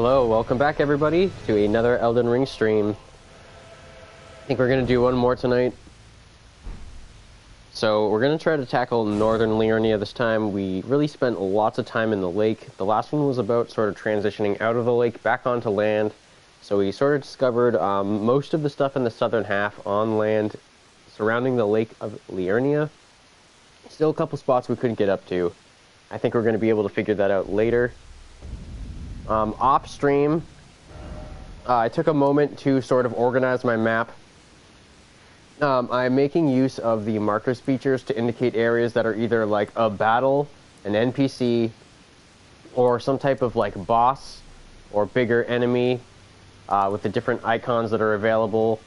Hello, welcome back everybody to another Elden Ring stream. I think we're going to do one more tonight. So we're going to try to tackle northern Liurnia this time. We really spent lots of time in the lake. The last one was about sort of transitioning out of the lake back onto land. So we sort of discovered most of the stuff in the southern half on land surrounding the lake of Liurnia. Still a couple spots we couldn't get up to. I think we're going to be able to figure that out later. Off stream, I took a moment to sort of organize my map. I'm making use of the markers features to indicate areas that are either like a battle, an NPC, or some type of like boss or bigger enemy with the different icons that are available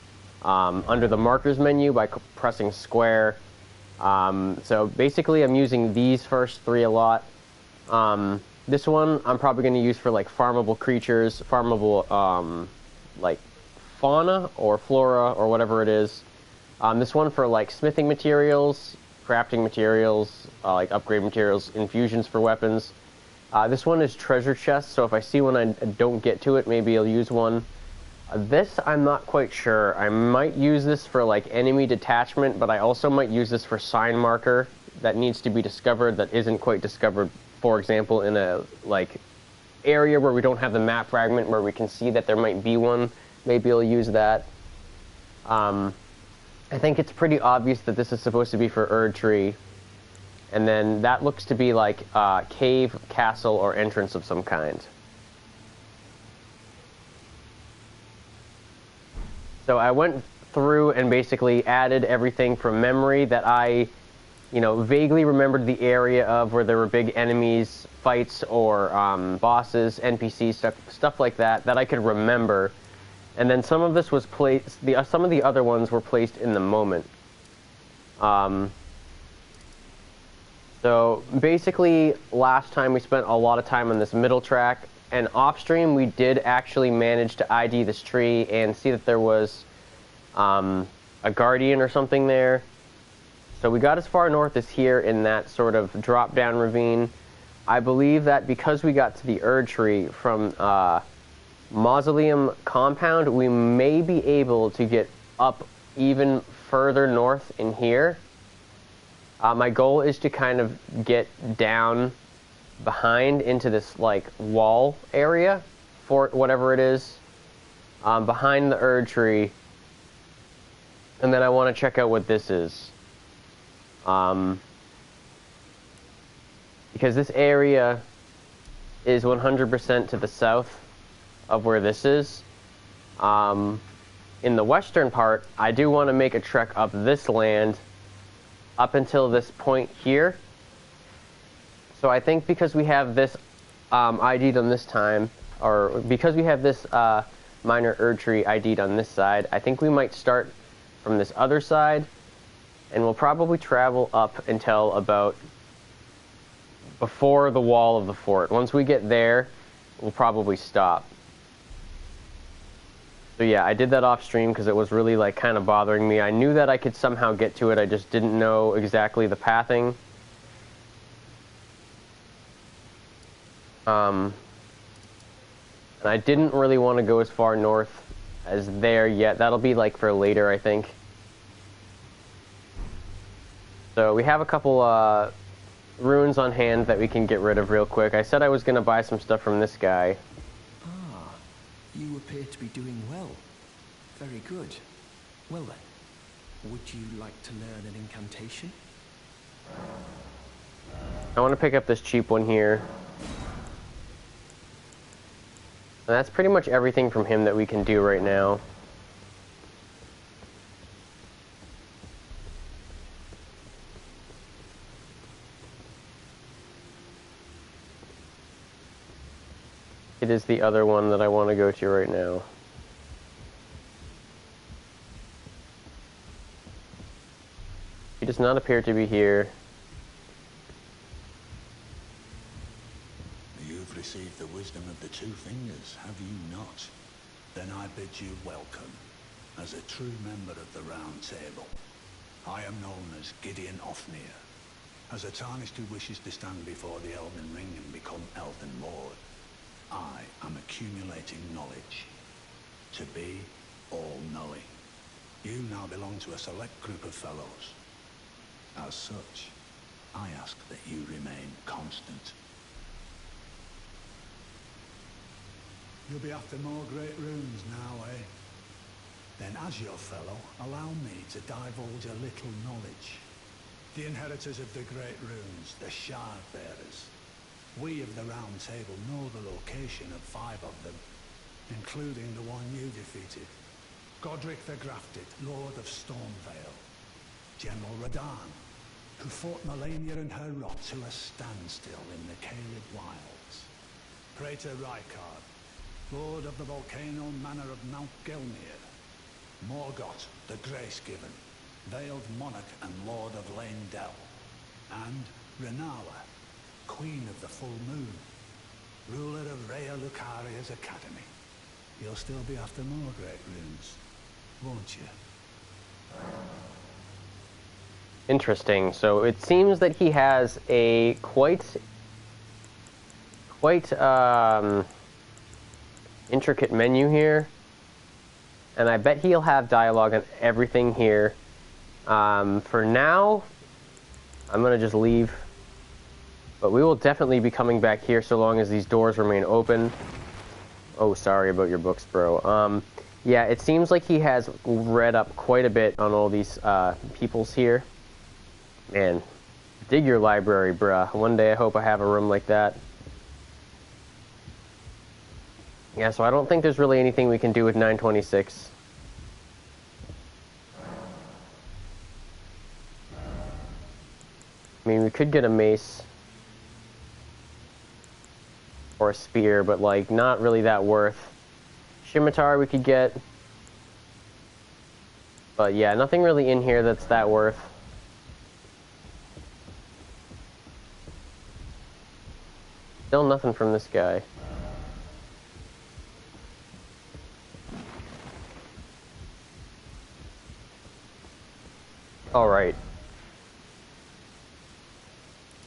under the markers menu by pressing square. So basically I'm using these first three a lot. This one I'm probably going to use for like farmable creatures, farmable like fauna or flora or whatever it is. This one for like smithing materials, crafting materials, like upgrade materials, infusions for weapons. This one is treasure chests, so if I see one I don't get to it, maybe I'll use one. This I'm not quite sure. I might use this for like enemy detachment, but I also might use this for sign marker that needs to be discovered that isn't quite discovered. For example, in a like area where we don't have the map fragment where we can see that there might be one, maybe I'll use that. I think it's pretty obvious that this is supposed to be for Erdtree, and then that looks to be like cave, castle, or entrance of some kind. So I went through and basically added everything from memory that I vaguely remembered the area of where there were big enemies, fights, or bosses, NPCs, stuff like that I could remember. And then some of this was placed, some of the other ones were placed in the moment. So basically, last time we spent a lot of time on this middle track, and off stream we did actually manage to ID this tree and see that there was a guardian or something there. So we got as far north as here in that sort of drop-down ravine. I believe that because we got to the Erdtree from Mausoleum Compound, we may be able to get up even further north in here. My goal is to kind of get down behind into this like wall area, fort, whatever it is, behind the Erdtree. And then I want to check out what this is. Because this area is 100% to the south of where this is. In the western part, I do want to make a trek up this land up until this point here. So I think because we have this ID'd on this time, or because we have this minor Erdtree ID'd on this side, I think we might start from this other side. And we'll probably travel up until about before the wall of the fort. Once we get there, we'll probably stop. So yeah, I did that off stream because it was really like kind of bothering me. I knew that I could somehow get to it, I just didn't know exactly the pathing. And I didn't really want to go as far north as there yet. That'll be like for later, I think. So we have a couple runes on hand that we can get rid of real quick. I said I was going to buy some stuff from this guy. Ah, you appear to be doing well. Very good. Well then, would you like to learn an incantation? I want to pick up this cheap one here. And that's pretty much everything from him that we can do right now. It is the other one that I want to go to right now. He does not appear to be here. You've received the wisdom of the two fingers, have you not? Then I bid you welcome, as a true member of the Round Table. I am known as Gideon Ofnir. As a Tarnished who wishes to stand before the Elden Ring and become Elden Lord, I am a cumulative accumulating knowledge. To be all-knowing. You now belong to a select group of fellows. As such, I ask that you remain constant. You'll be after more great runes now, eh? Then as your fellow, allow me to divulge a little knowledge. The inheritors of the great runes, the shard bearers. We of the Round Table know the location of 5 of them, including the one you defeated. Godric the Grafted, Lord of Stormvale. General Radahn, who fought Melania and her rot to a standstill in the Caelid Wilds. Praetor Rykard, Lord of the volcano manor of Mount Gelmir. Morgoth, the Grace-Given, Veiled Monarch and Lord of Leyndell. And Renala, Queen of the Full Moon, ruler of Rhea Lucaria's Academy. You'll still be after more great runes, won't you? Interesting. So it seems that he has a quite intricate menu here, and I bet he'll have dialogue on everything here. For now, I'm gonna just leave, but we will definitely be coming back here so long as these doors remain open. Oh, sorry about your books, bro. Yeah, it seems like he has read up quite a bit on all these peoples here. Man, dig your library, bruh. One day I hope I have a room like that. Yeah, so I don't think there's really anything we can do with 926. I mean, we could get a mace or a spear, but like not really that worth. Scimitar we could get, but yeah, nothing really in here that's that worth. Still nothing from this guy. All right.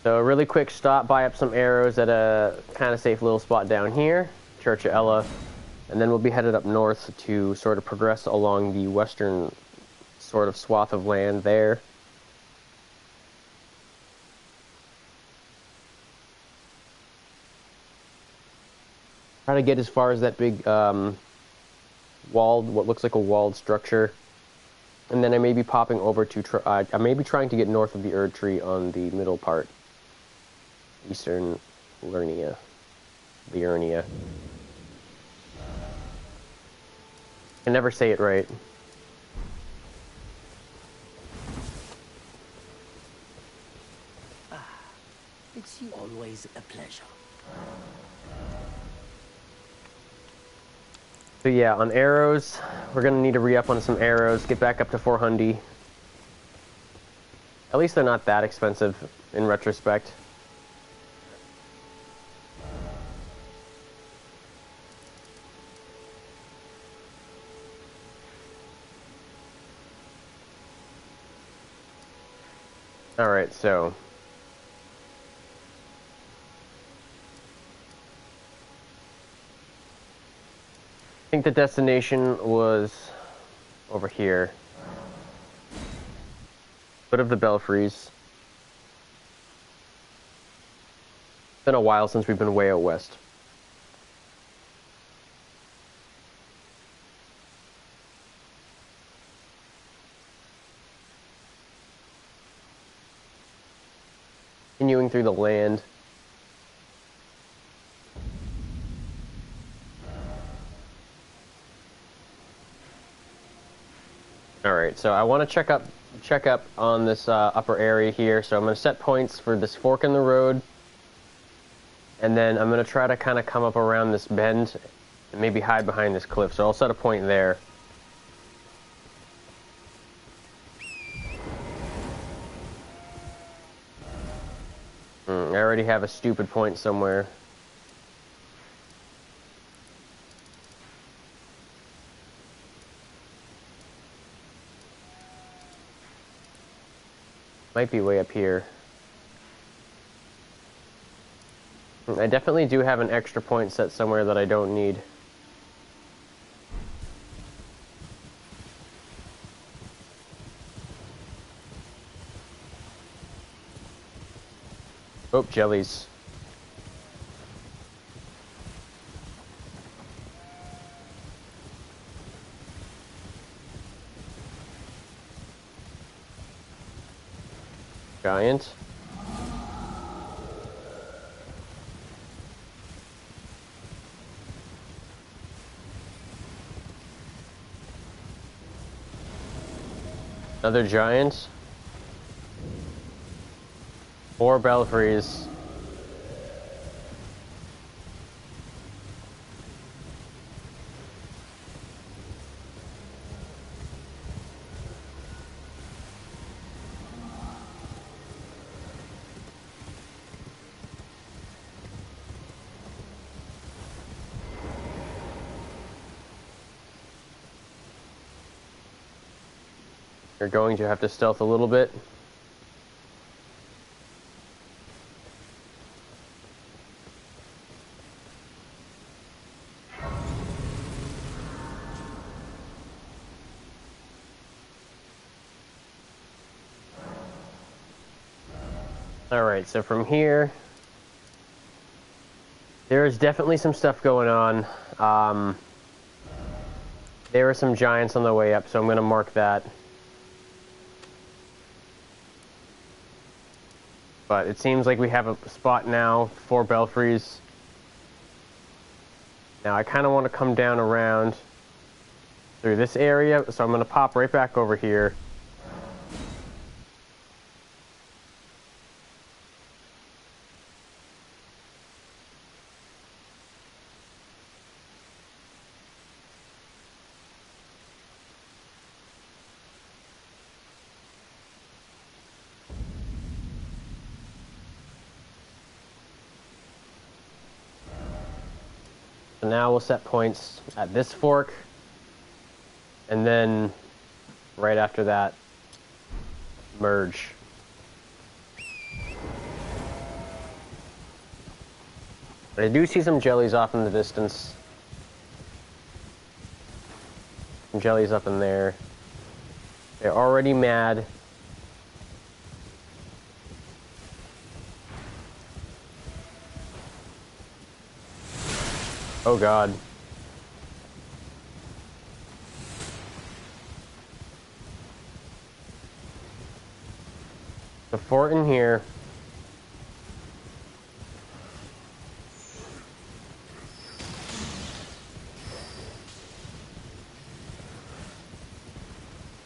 So a really quick stop, buy up some arrows at a kind of safe little spot down here, Church of Ella, and then we'll be headed up north to sort of progress along the western sort of swath of land there. Try to get as far as that big walled, what looks like a walled structure. And then I may be popping over to, I may be trying to get north of the Erd Tree on the middle part. Eastern Liurnia. Liurnia. I never say it right. It's always a pleasure. So yeah, on arrows, we're going to need to re-up on some arrows, get back up to 400. At least they're not that expensive in retrospect. Alright, so I think the destination was over here. Foot of the Belfries. It's been a while since we've been way out west. Continuing through the land. Alright, so I want to check up on this upper area here. So I'm going to set points for this fork in the road. And then I'm going to try to kind of come up around this bend and maybe hide behind this cliff. So I'll set a point there. I already have a stupid point somewhere. Might be way up here. I definitely do have an extra point set somewhere that I don't need. Oh, jellies. Giant. Another giant. 4 belfries. You're going to have to stealth a little bit. Alright, so from here, there is definitely some stuff going on. There are some giants on the way up, so I'm going to mark that. But it seems like we have a spot now for belfries. Now I kind of want to come down around through this area, so I'm going to pop right back over here. So now we'll set points at this fork, and then right after that, merge. But I do see some jellies off in the distance. Some jellies up in there. They're already mad. Oh God. The fort in here.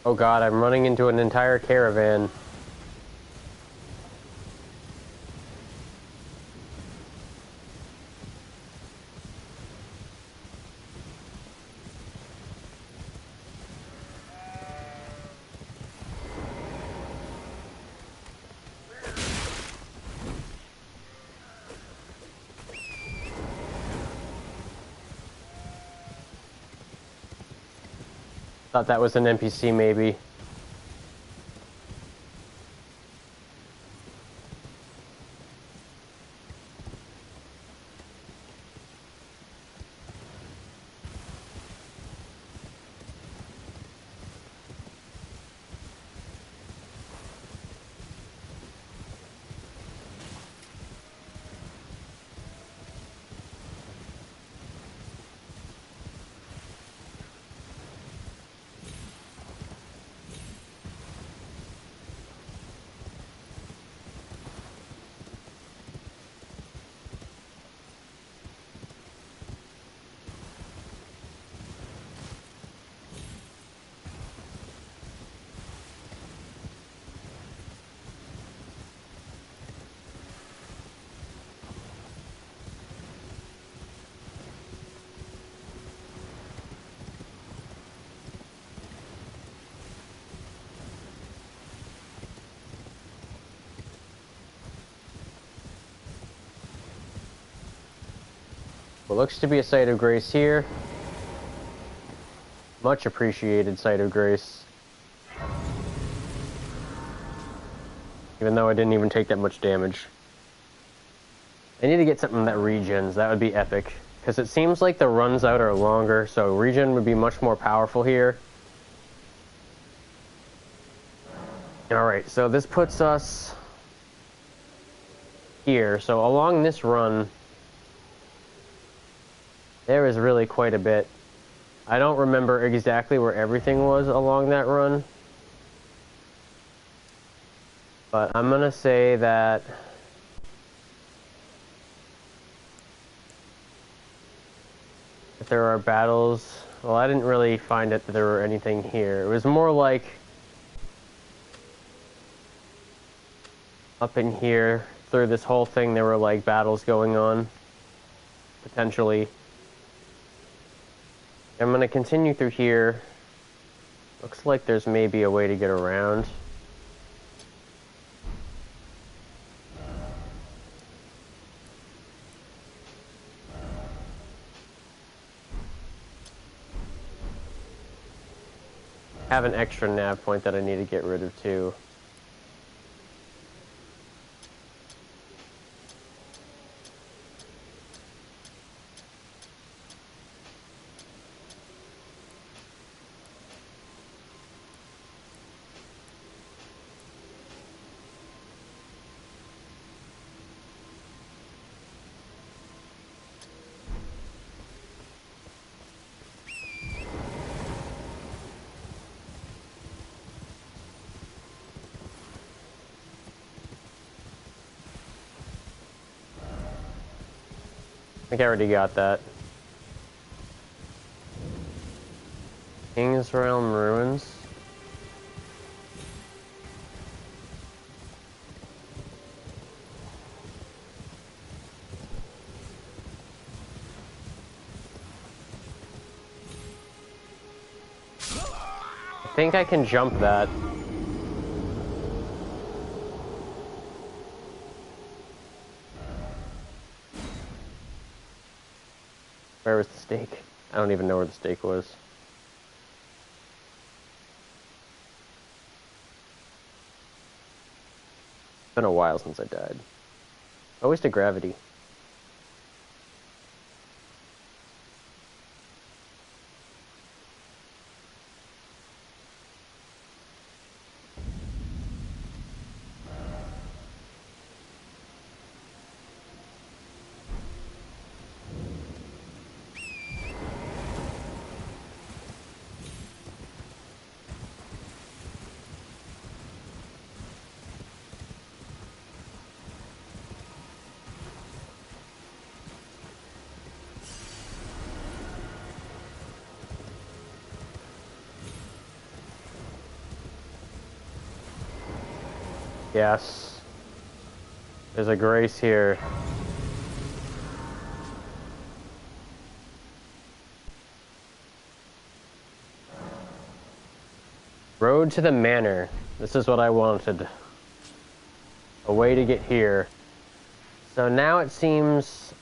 Oh God, I'm running into an entire caravan. Thought that was an NPC maybe. What looks to be a site of grace here. Much appreciated site of grace. Even though I didn't even take that much damage. I need to get something that regens. That would be epic. Because it seems like the runs out are longer, so regen would be much more powerful here. Alright, so this puts us here. So along this run, there is really quite a bit. I don't remember exactly where everything was along that run, but I'm gonna say that if there are battles, well, I didn't really find it that there were anything here. It was more like up in here, through this whole thing, there were like battles going on, potentially. I'm gonna continue through here. Looks like there's maybe a way to get around. Have an extra nav point that I need to get rid of too. I think I already got that. King's Realm Ruins. I think I can jump that. Where was the stake? I don't even know where the stake was. It's been a while since I died. Always to gravity. Yes. There's a grace here. Road to the manor. This is what I wanted. A way to get here. So now it seems,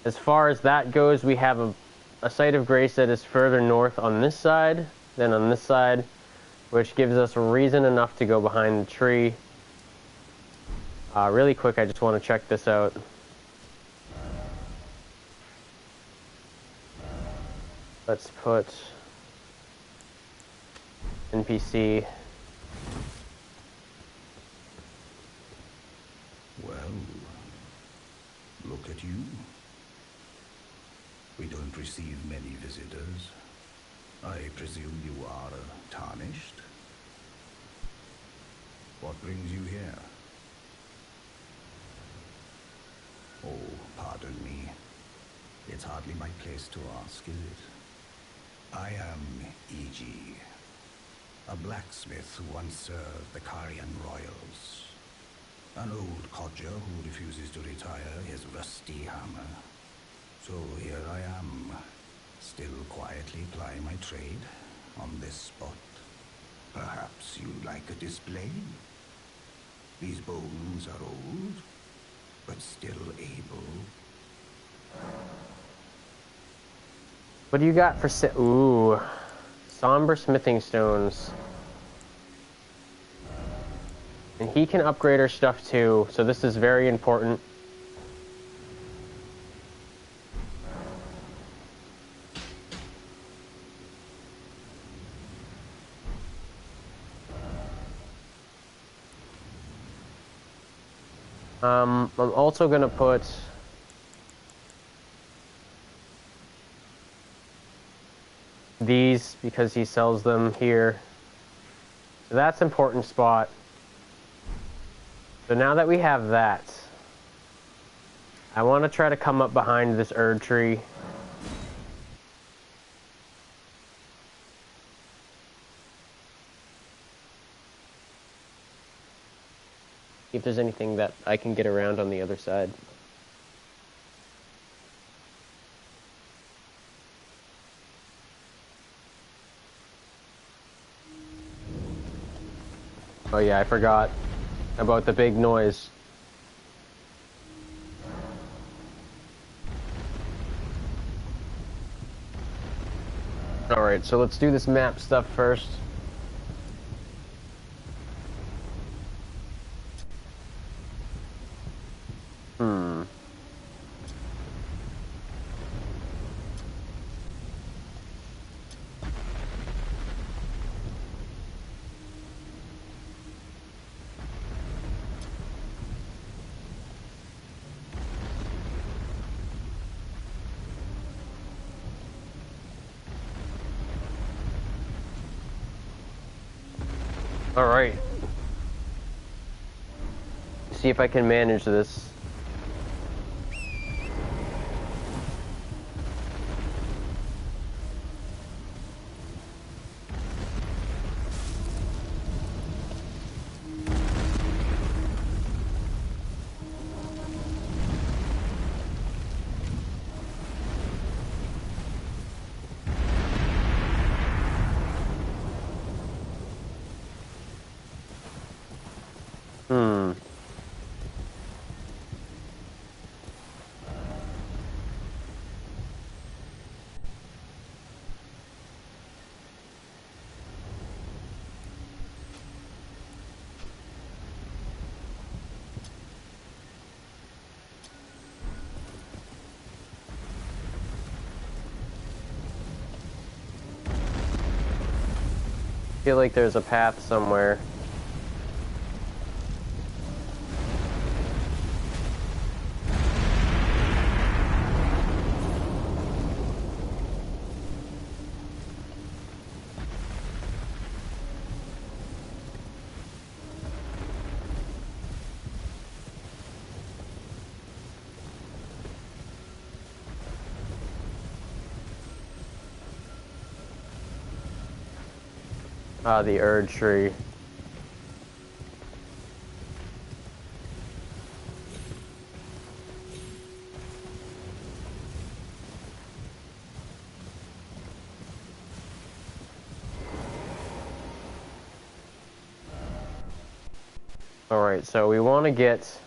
as far as that goes, we have a site of grace that is further north on this side than on this side, which gives us reason enough to go behind the tree. Really quick, I just want to check this out. Let's put NPC. Well, look at you. We don't receive many visitors. I presume you are tarnished? What brings you here? Oh, pardon me. It's hardly my place to ask, is it? I am E.G., a blacksmith who once served the Carian royals. An old codger who refuses to retire his rusty hammer. So here I am, still quietly plying my trade on this spot. Perhaps you'd like a display? These bones are old, but still able. What do you got for ooh, somber smithing stones. And he can upgrade our stuff too, so this is very important. I'm also gonna put these because he sells them here. So that's an important spot. So now that we have that, I want to try to come up behind this Erd tree. See if there's anything that I can get around on the other side. Oh yeah, I forgot about the big noise. Alright, so let's do this map stuff first. Alright. See if I can manage this. I feel like there's a path somewhere. Ah, the Erd tree. Alright, so we want to get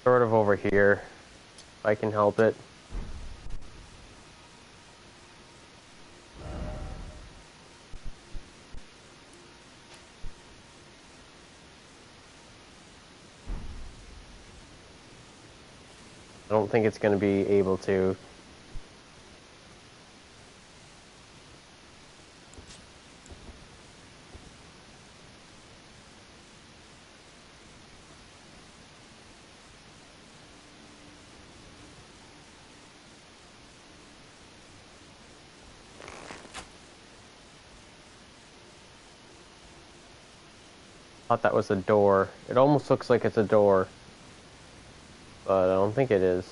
sort of over here, if I can help it. I don't think it's going to be able to. Thought that was a door. It almost looks like it's a door, but I don't think it is.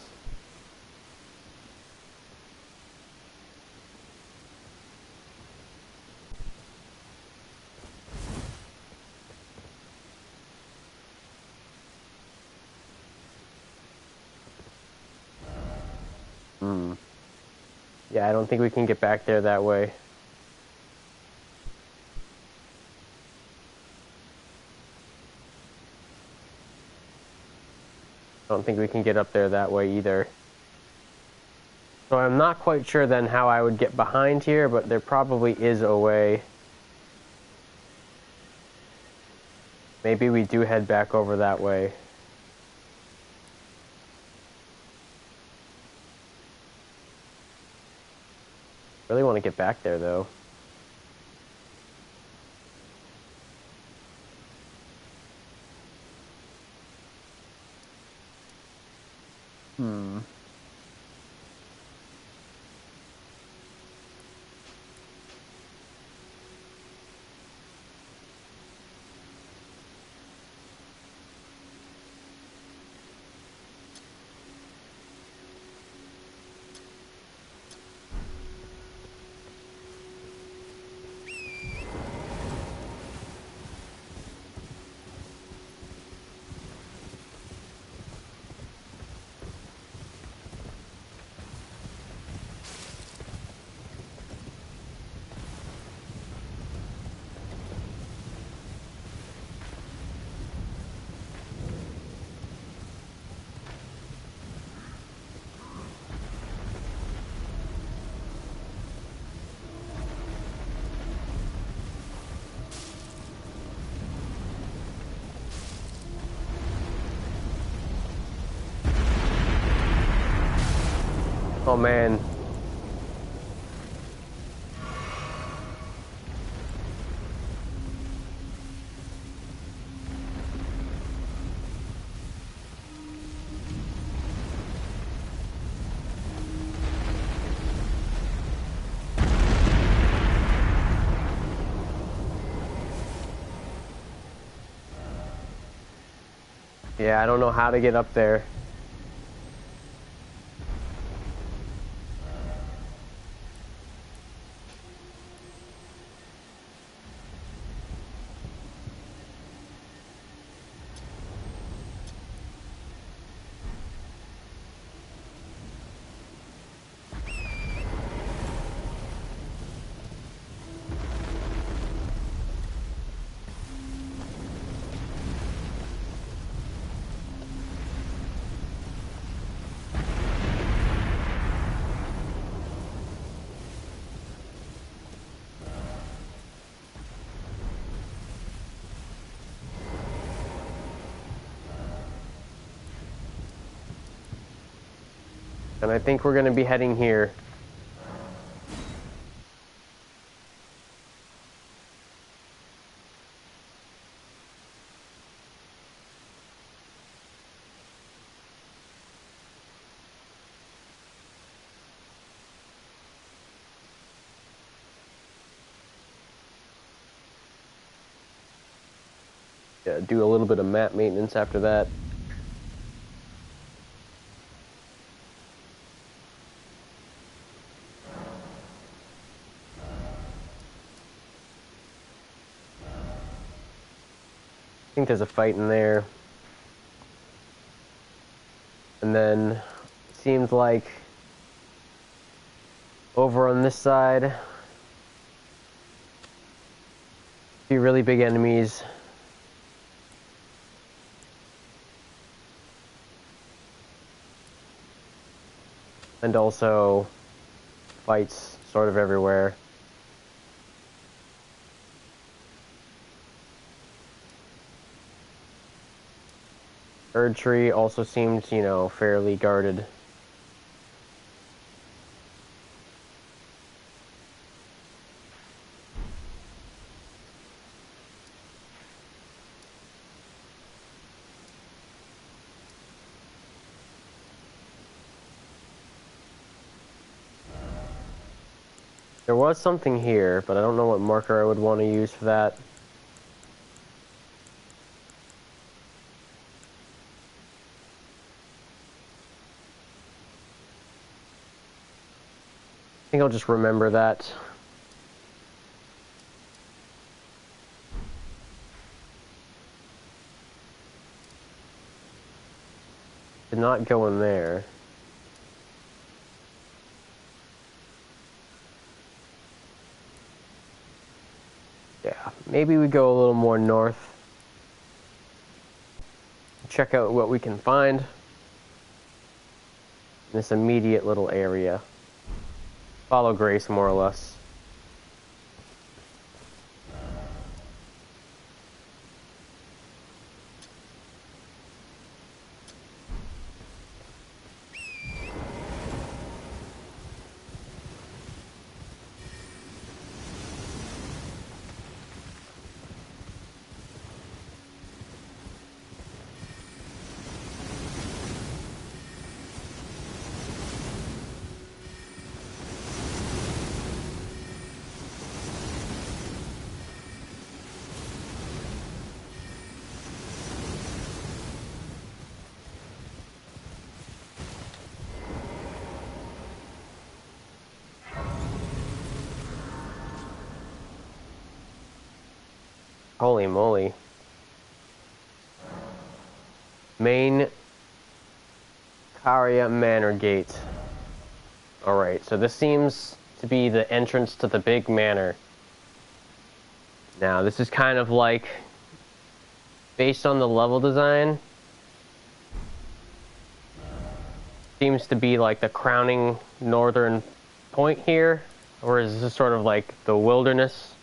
Yeah, I don't think we can get back there that way. I don't think we can get up there that way either. So I'm not quite sure then how I would get behind here, but there probably is a way. Maybe we do head back over that way. Really want to get back there though. Hmm. Oh man. Yeah, I don't know how to get up there. And I think we're going to be heading here. Yeah, do a little bit of map maintenance after that. I think there's a fight in there. And then it seems like over on this side, a few really big enemies. And also fights sort of everywhere. Erd Tree also seems, you know, fairly guarded. There was something here, but I don't know what marker I would want to use for that. I think I'll just remember that. Did not go in there. Yeah, maybe we go a little more north. Check out what we can find in this immediate little area. Follow Grace, more or less. Holy moly. Main Caria Manor Gate. Alright, so this seems to be the entrance to the big manor. Now, this is kind of like, based on the level design, seems to be like the crowning northern point here, or is this sort of like the wilderness?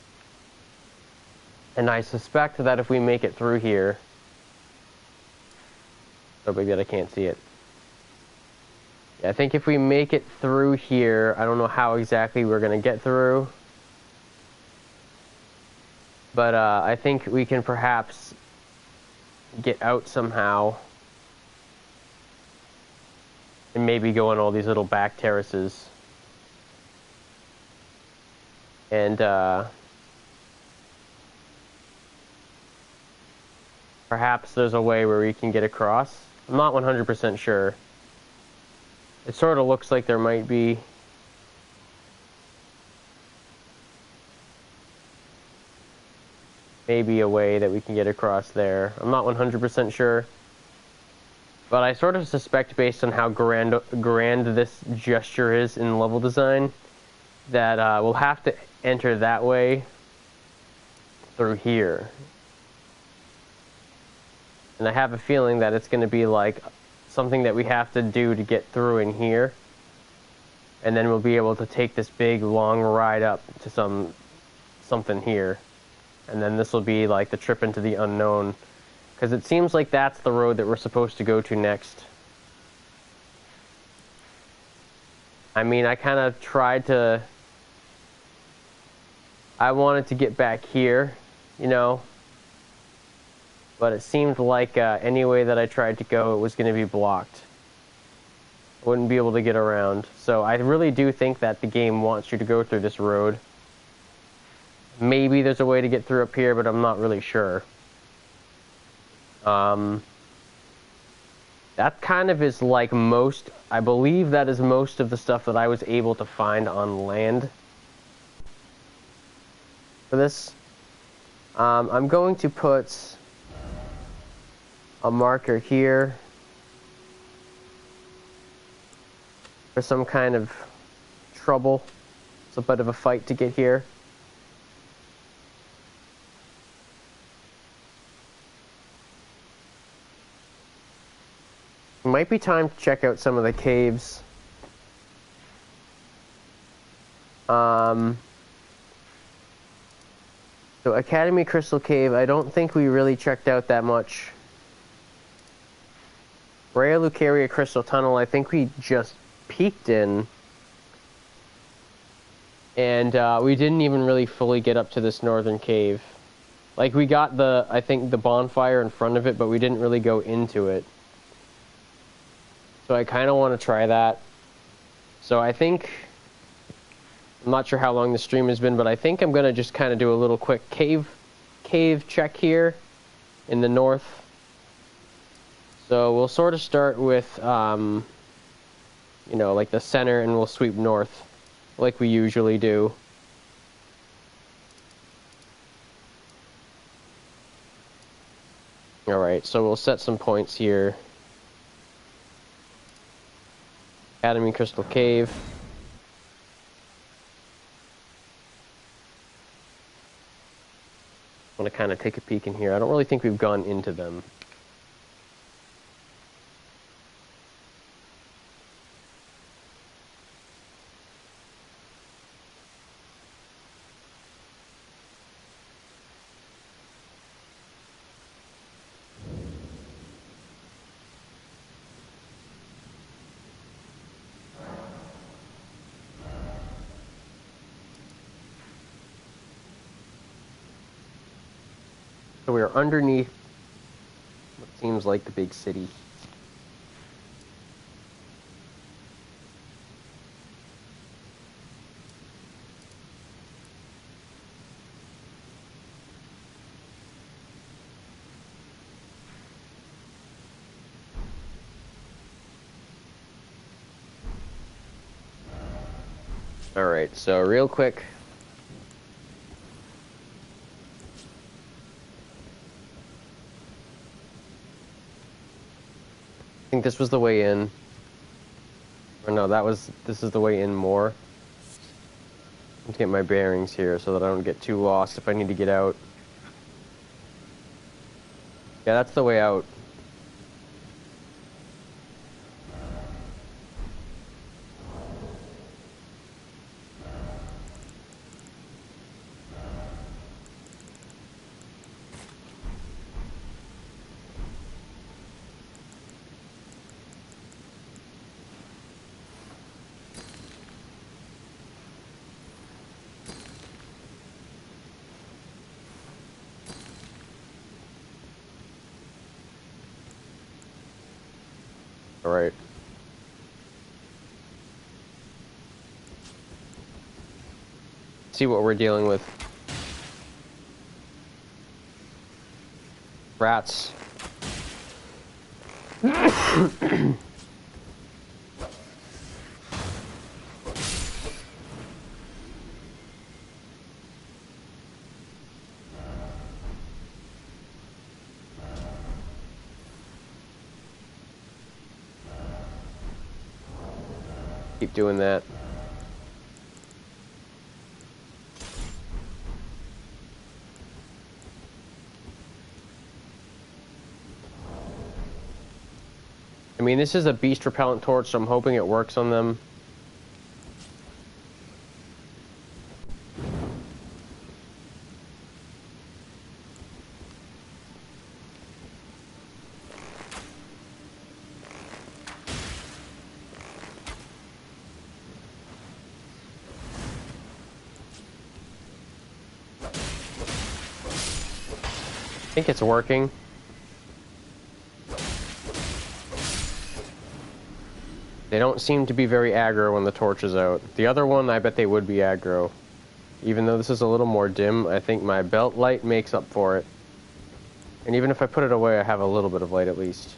And I suspect that if we make it through here, so big that I can't see it. Yeah, I think if we make it through here, I don't know how exactly we're going to get through, but I think we can perhaps get out somehow and maybe go on all these little back terraces. And perhaps there's a way where we can get across. I'm not 100% sure. It sort of looks like there might be. Maybe a way that we can get across there. I'm not 100% sure. But I sort of suspect, based on how grand this gesture is in level design, that we'll have to enter that way through here. And I have a feeling that it's going to be like something that we have to do to get through in here. And then we'll be able to take this big long ride up to something here. And then this will be like the trip into the unknown. Because it seems like that's the road that we're supposed to go to next. I mean, I kind of tried to... I wanted to get back here, you know. But it seemed like any way that I tried to go, it was going to be blocked. I wouldn't be able to get around. So I really do think that the game wants you to go through this road. Maybe there's a way to get through up here, but I'm not really sure. That kind of is like most... I believe that is most of the stuff that I was able to find on land for this. I'm going to put a marker here for some kind of trouble. It's a bit of a fight to get here. It might be time to check out some of the caves. So Academy Crystal Cave, I don't think we really checked out that much. Rhea Lucaria Crystal Tunnel, I think we just peeked in. And we didn't even really fully get up to this northern cave. Like, we got I think the bonfire in front of it, but we didn't really go into it. So I kind of want to try that. So I think... I'm not sure how long the stream has been, but I think I'm going to just kind of do a little quick cave check here in the north. So we'll sort of start with, you know, like the center, and we'll sweep north like we usually do. Alright, so we'll set some points here. Academy Crystal Cave. I want to kind of take a peek in here. I don't really think we've gone into them. So we are underneath what seems like the big city. Alright, so real quick. think this was the way in. Or no, this is the way in more. Let's get my bearings here so that I don't get too lost if I need to get out. Yeah, that's the way out. All right. See what we're dealing with. Rats. Keep doing that. I mean, this is a beast repellent torch, so I'm hoping it works on them. I think it's working. They don't seem to be very aggro when the torch is out. The other one, I bet they would be aggro. Even though this is a little more dim, I think my belt light makes up for it. And even if I put it away, I have a little bit of light at least.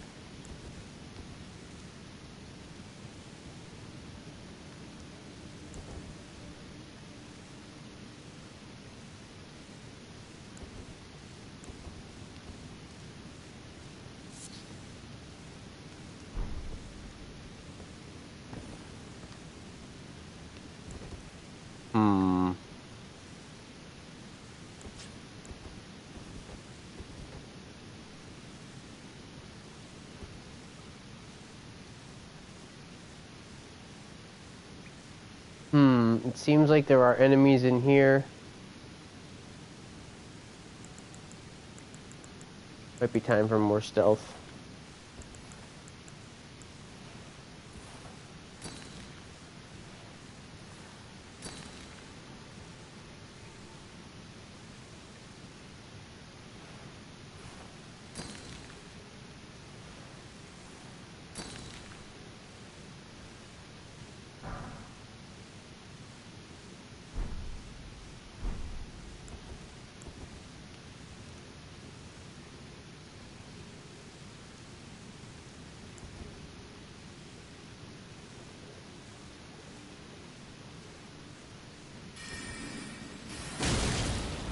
It seems like there are enemies in here. Might be time for more stealth.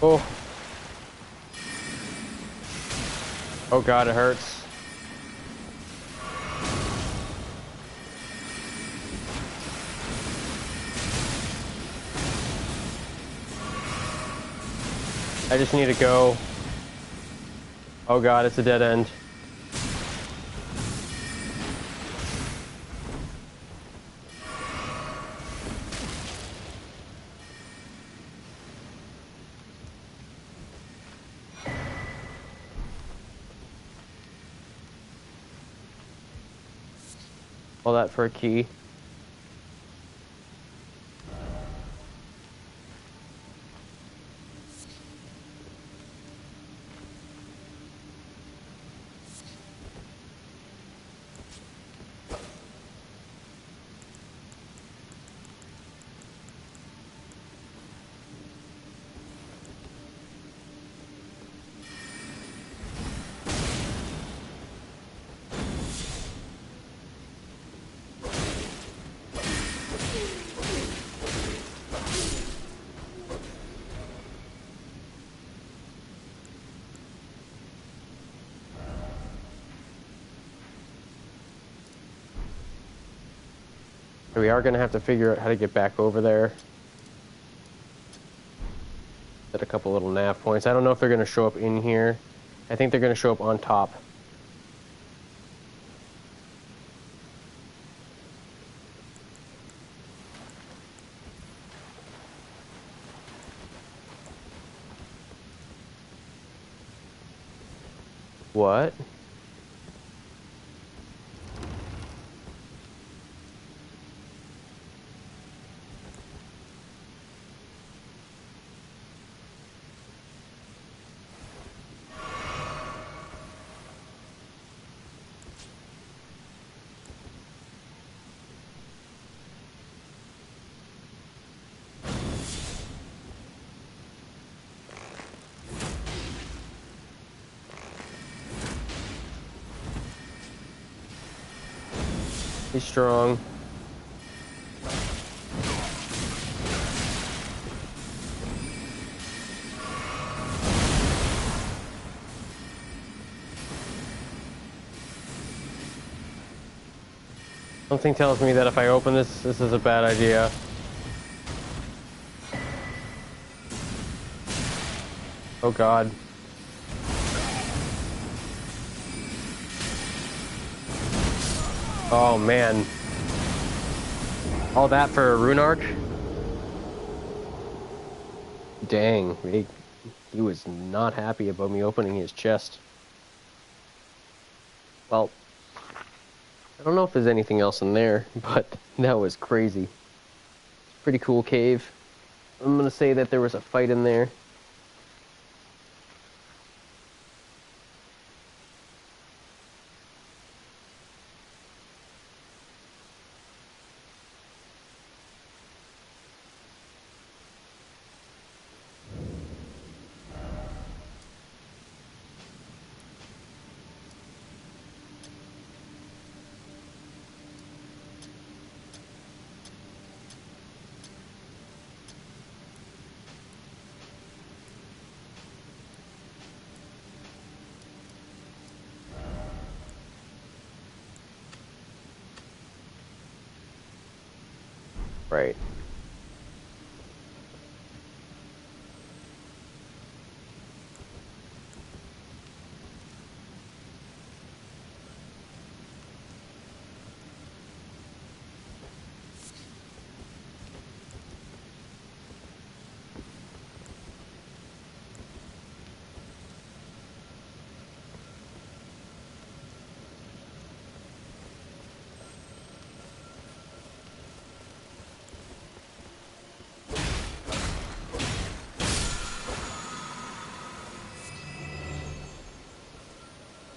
Oh. Oh god, it hurts. I just need to go. Oh god, it's a dead end. All that for a key. We are going to have to figure out how to get back over there. Set a couple little nav points. I don't know if they're going to show up in here. I think they're going to show up on top. What? He's strong. Something tells me that if I open this, this is a bad idea. Oh God. Oh man. All that for a rune arc? Dang, he was not happy about me opening his chest. Well, I don't know if there's anything else in there, but that was crazy. Pretty cool cave. I'm gonna say that there was a fight in there. Right.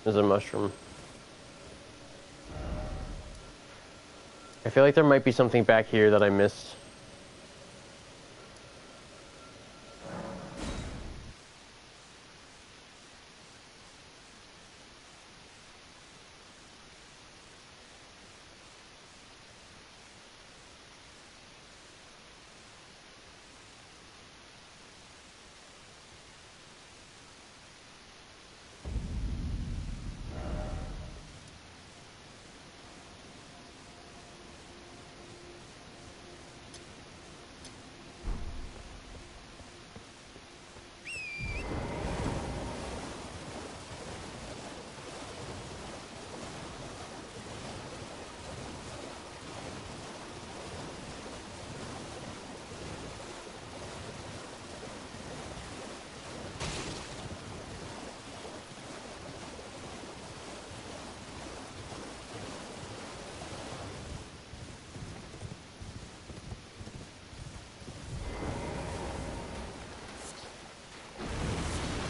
There's a mushroom. I feel like there might be something back here that I missed.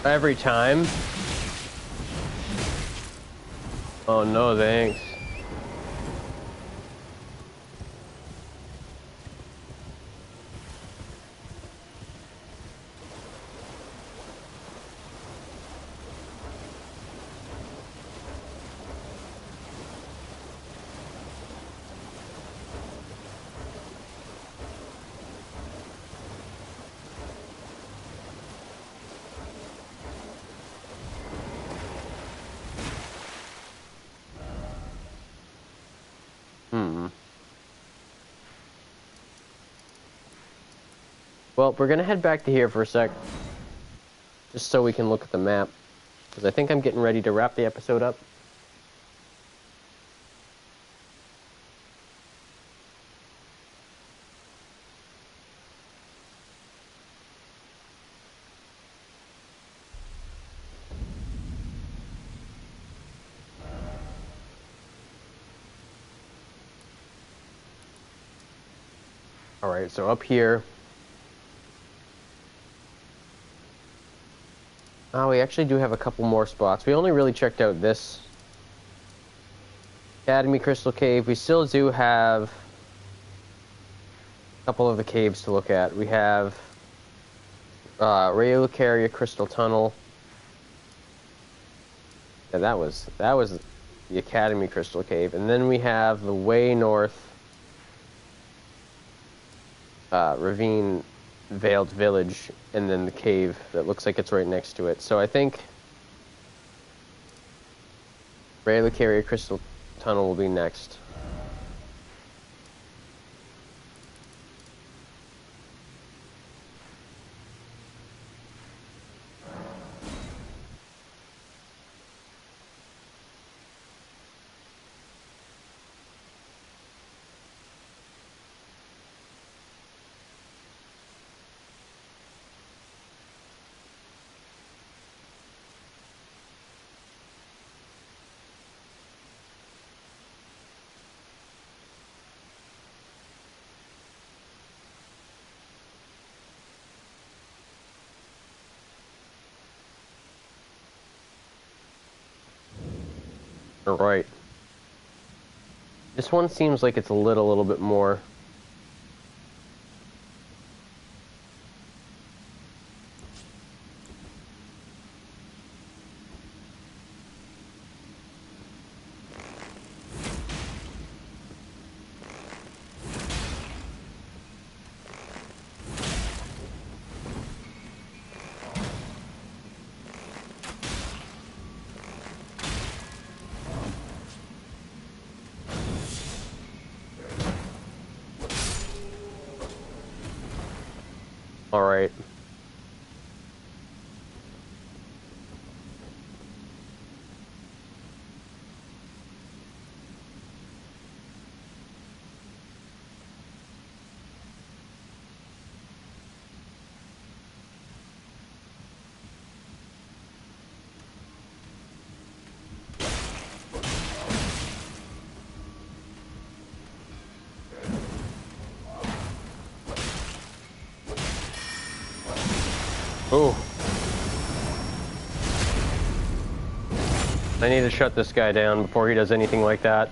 Every time? Oh no, thanks. Well, we're gonna head back to here for a sec, just so we can look at the map, because I think I'm getting ready to wrap the episode up. Alright, so up here... Oh, we actually do have a couple more spots. We only really checked out this Academy Crystal Cave. We still do have a couple of the caves to look at. We have Liurnia Crystal Tunnel. Yeah, that was the Academy Crystal Cave. And then we have the way north Ravine Veiled Village, and then the cave that looks like it's right next to it. So I think Liurnia Crystal Tunnel will be next. Alright. This one seems like it's lit a little bit more. Alright. Oh. I need to shut this guy down before he does anything like that.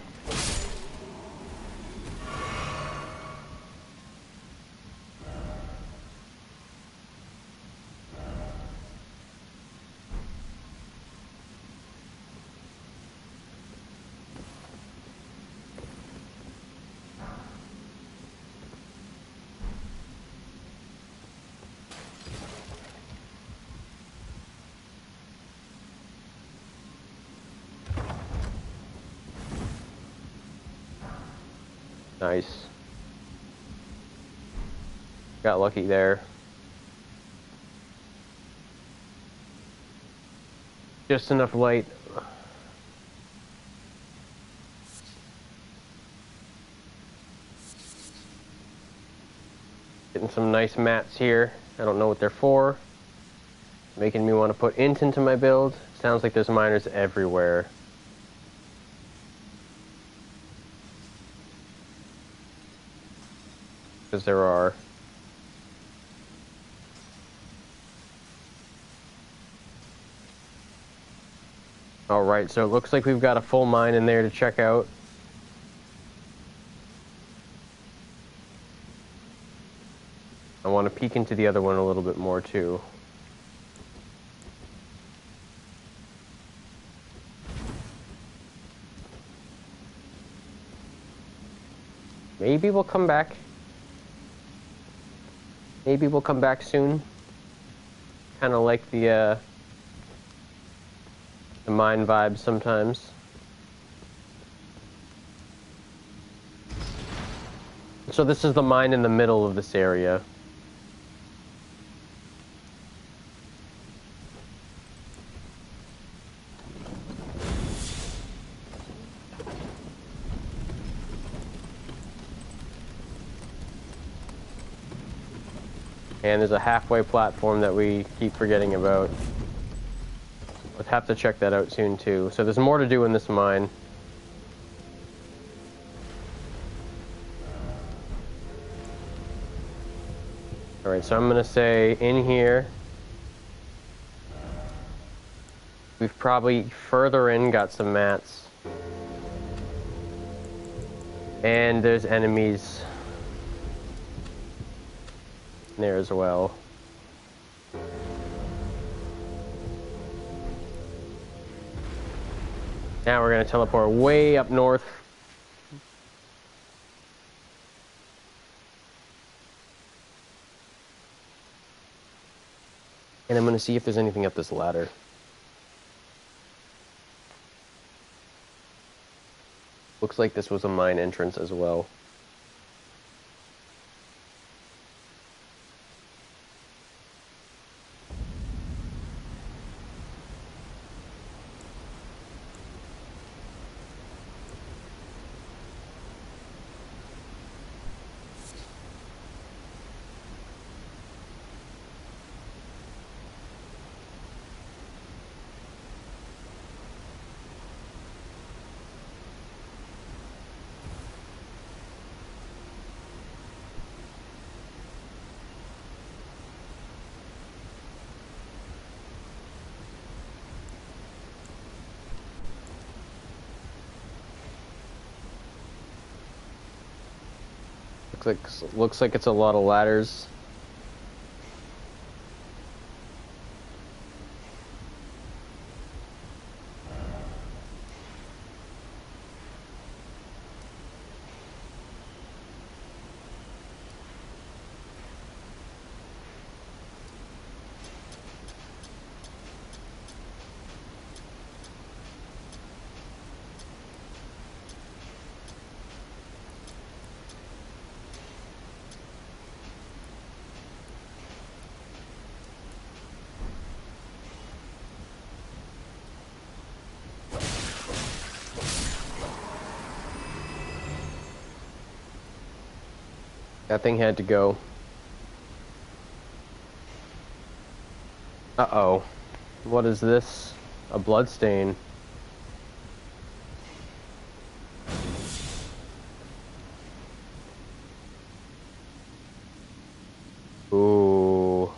Nice. Got lucky there. Just enough light. Getting some nice mats here. I don't know what they're for. Making me want to put int into my build. Sounds like there's miners everywhere. Because there are. Alright, so it looks like we've got a full mine in there to check out. I want to peek into the other one a little bit more too. Maybe we'll come back. Maybe we'll come back soon. Kind of like the mine vibes sometimes. So this is the mine in the middle of this area. And there's a halfway platform that we keep forgetting about. We'll have to check that out soon too. So there's more to do in this mine. Alright, so I'm gonna say in here, we've probably further in got some mats. And there's enemies there as well. Now we're gonna teleport way up north. And I'm gonna see if there's anything up this ladder. Looks like this was a mine entrance as well. Looks like it's a lot of ladders. That thing had to go. Uh-oh. What is this? A bloodstain. Ooh.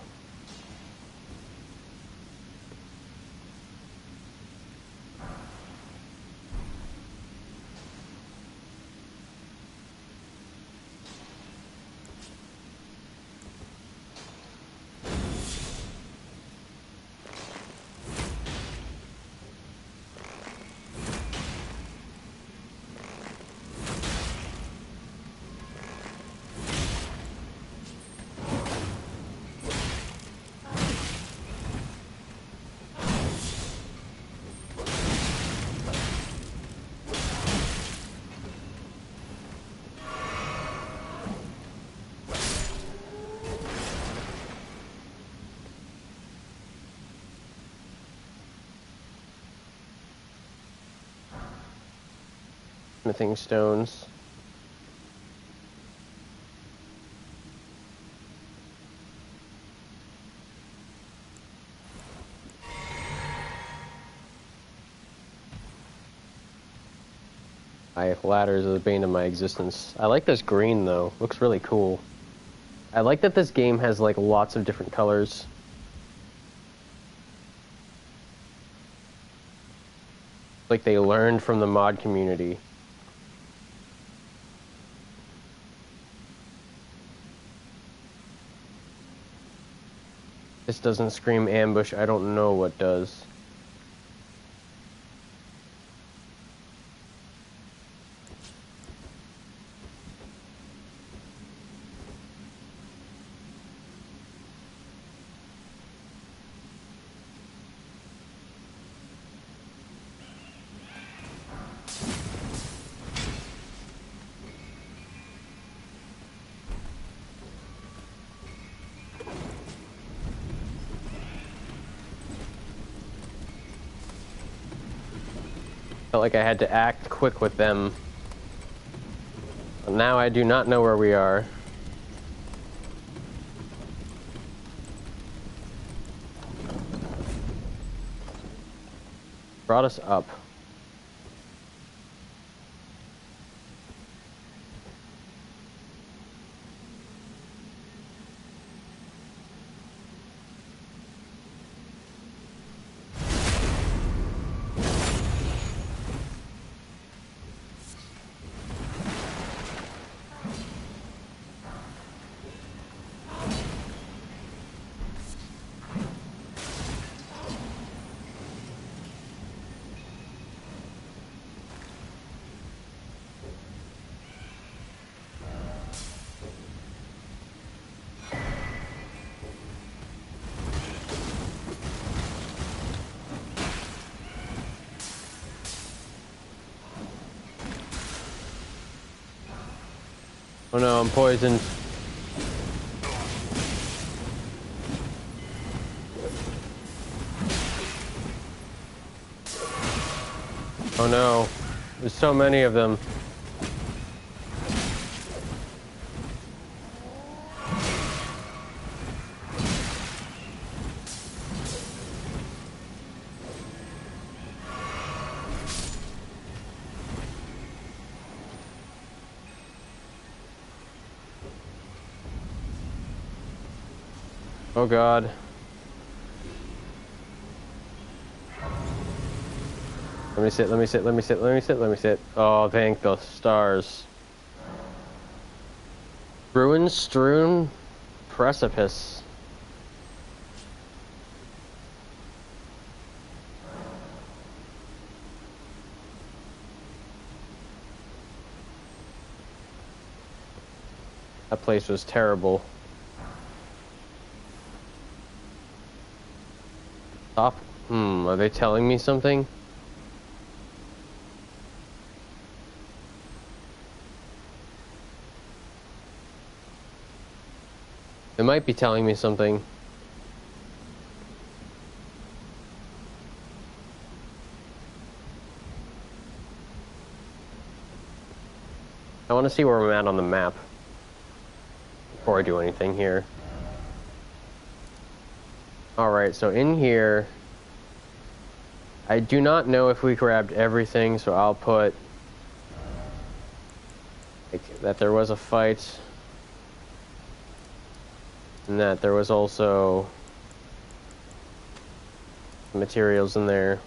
Smithing stones. Ladders are the bane of my existence. I like this green though. Looks really cool. I like that this game has like lots of different colors. Like they learned from the mod community. This doesn't scream ambush. I don't know what does. Felt like I had to act quick with them. But now I do not know where we are. Brought us up. Oh no, I'm poisoned. Oh no, there's so many of them. Oh god. Let me sit, let me sit, let me sit, let me sit, let me sit. Oh, thank the stars. Ruin strewn precipice. That place was terrible. Stop. Are they telling me something? They might be telling me something. I want to see where I'm at on the map before I do anything here. Alright, so in here, I do not know if we grabbed everything, so I'll put like, that there was a fight, and that there was also materials in there.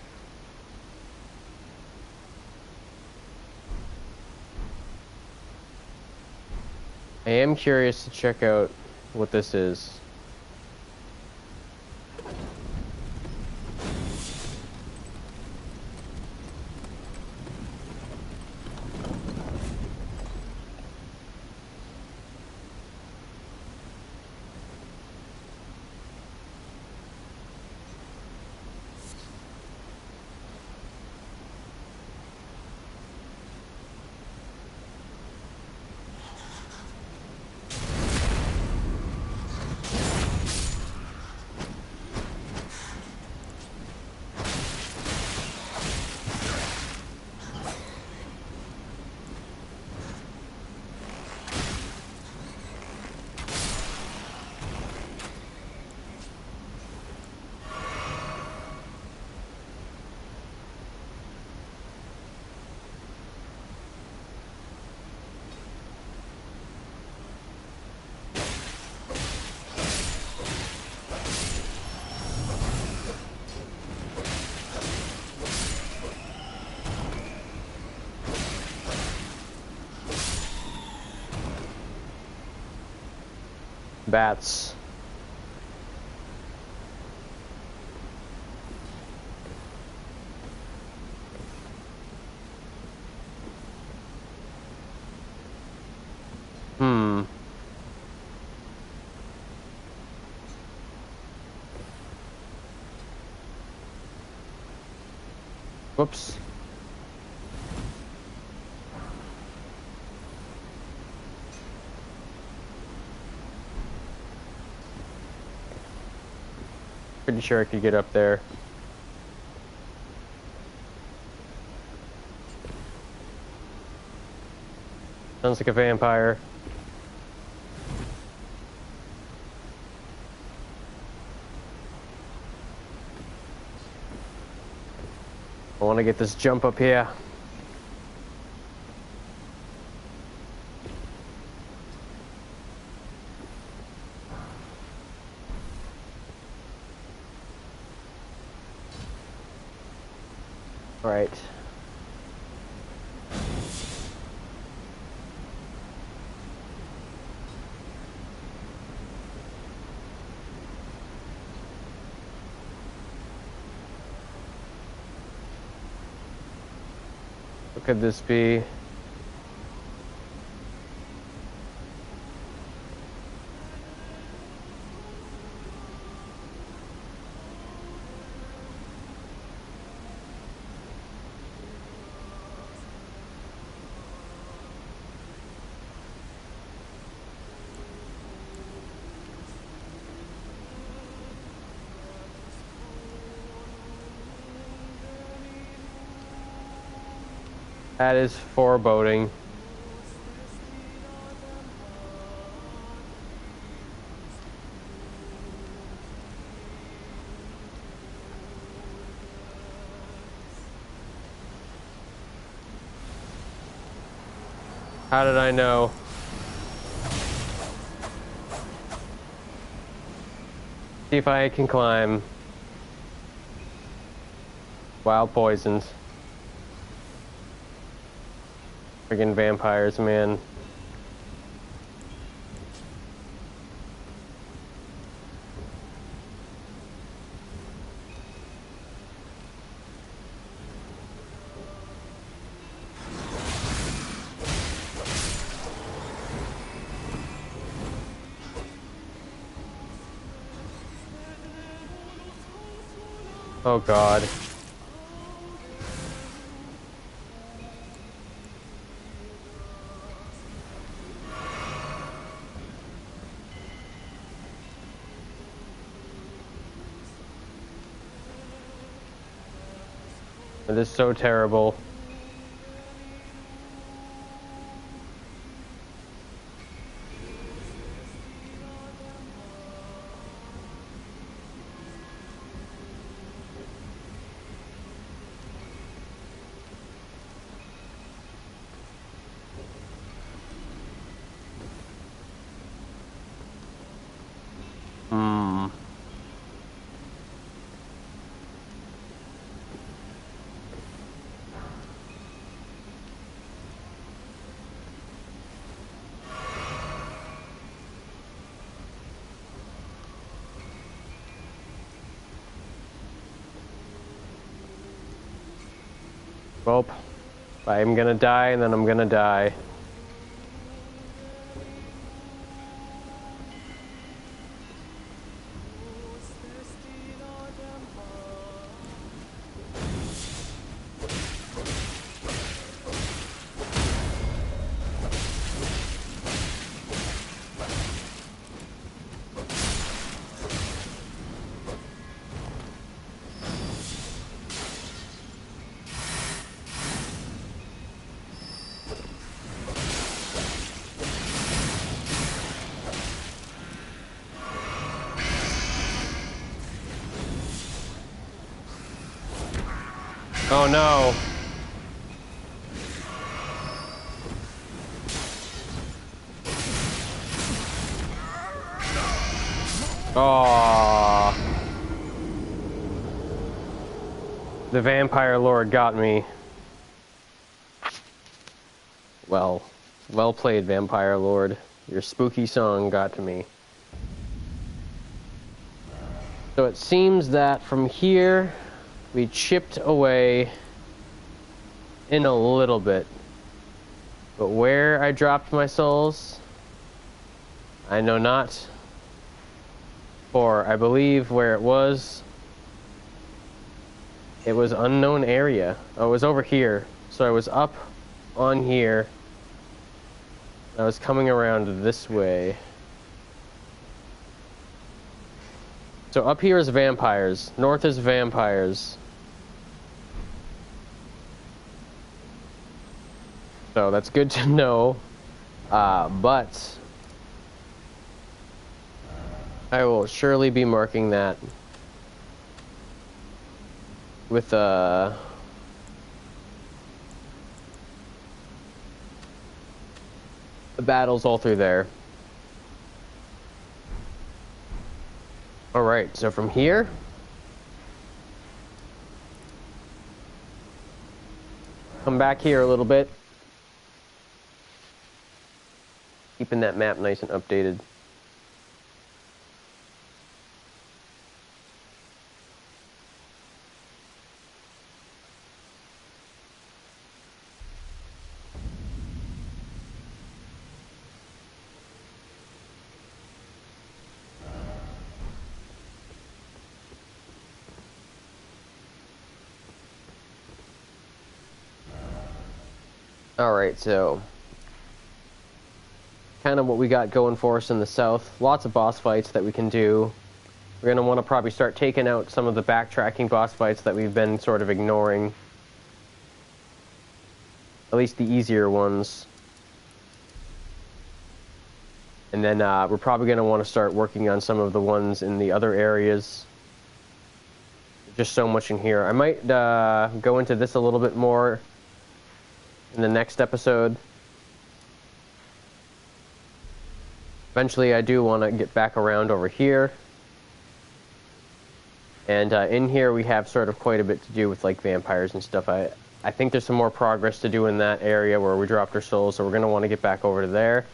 I am curious to check out what this is. Bats. Whoops. Pretty sure I could get up there. Sounds like a vampire. I want to get this jump up here. All right. What could this be? That is foreboding. How did I know? See if I can climb. Wild poisons. Friggin' vampires, man. Oh God. It is so terrible. Well, I'm gonna die and then I'm gonna die. Oh no. Oh. The vampire lord got me. Well played, vampire lord. Your spooky song got to me. So it seems that from here we chipped away in a little bit. But where I dropped my souls, I know not. For I believe where it was unknown area. I was over here. So I was up on here. I was coming around this way. So up here is vampires. North is vampires. So that's good to know. But I will surely be marking that with the battles all through there. Alright, so from here, come back here a little bit, keeping that map nice and updated. Alright, so kind of what we got going for us in the south. Lots of boss fights that we can do. We're going to want to probably start taking out some of the backtracking boss fights that we've been sort of ignoring. At least the easier ones. And then we're probably going to want to start working on some of the ones in the other areas. Just so much in here. I might go into this a little bit more in the next episode. Eventually I do want to get back around over here. And in here we have sort of quite a bit to do with like vampires and stuff. I think there's some more progress to do in that area where we dropped our souls, so we're going to want to get back over to there.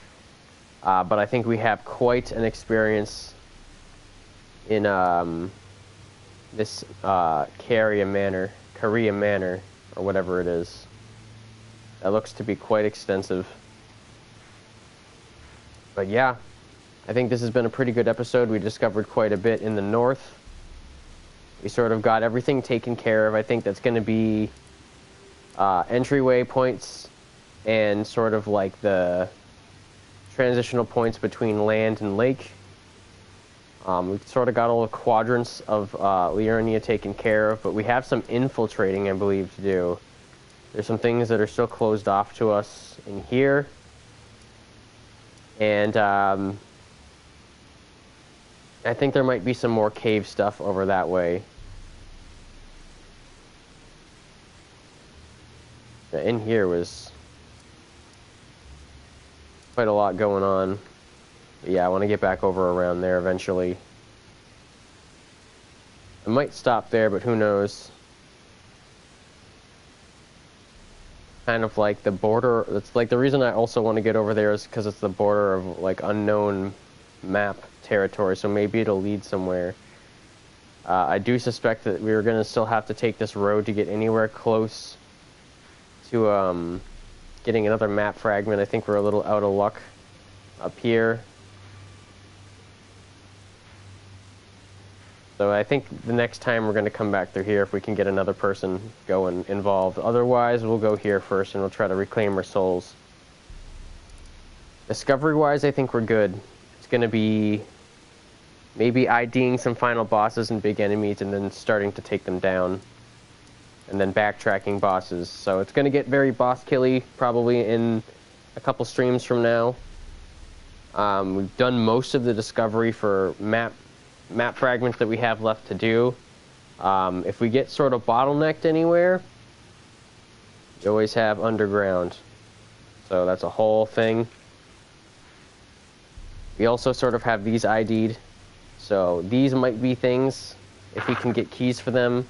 But I think we have quite an experience in this Korea Manor, or whatever it is. That looks to be quite extensive. But yeah, I think this has been a pretty good episode. We discovered quite a bit in the north. We sort of got everything taken care of. I think that's going to be entryway points and sort of like the transitional points between land and lake. We've sort of got all the quadrants of Liurnia taken care of, but we have some infiltrating, I believe, to do. There's some things that are still closed off to us in here. And I think there might be some more cave stuff over that way. In here was quite a lot going on. But yeah, I want to get back over around there eventually. I might stop there, but who knows. Kind of like the border. That's like the reason I also want to get over there is because it's the border of like unknown map territory, so maybe it'll lead somewhere. I do suspect that we're going to still have to take this road to get anywhere close to getting another map fragment. I think we're a little out of luck up here. So I think the next time we're going to come back through here if we can get another person going involved. Otherwise, we'll go here first and we'll try to reclaim our souls. Discovery-wise, I think we're good. It's going to be maybe IDing some final bosses and big enemies and then starting to take them down. And then backtracking bosses. So it's going to get very boss-killy probably in a couple streams from now. We've done most of the discovery for map fragments that we have left to do. If we get sort of bottlenecked anywhere, you always have underground. So that's a whole thing. We also sort of have these ID'd. So these might be things, if we can get keys for them.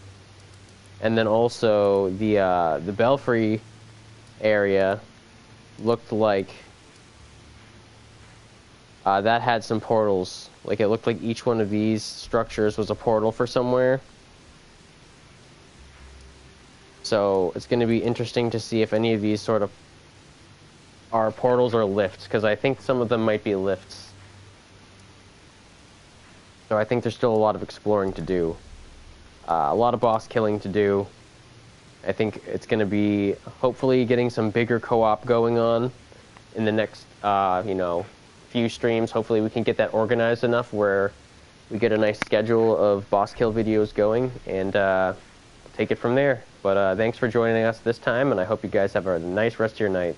And then also the belfry area looked like that had some portals. Like it looked like each one of these structures was a portal for somewhere. So it's going to be interesting to see if any of these sort of are portals or lifts, because I think some of them might be lifts. So I think there's still a lot of exploring to do. A lot of boss killing to do. I think it's going to be hopefully getting some bigger co-op going on in the next, few streams. Hopefully we can get that organized enough where we get a nice schedule of boss kill videos going and take it from there. But thanks for joining us this time, and I hope you guys have a nice rest of your night.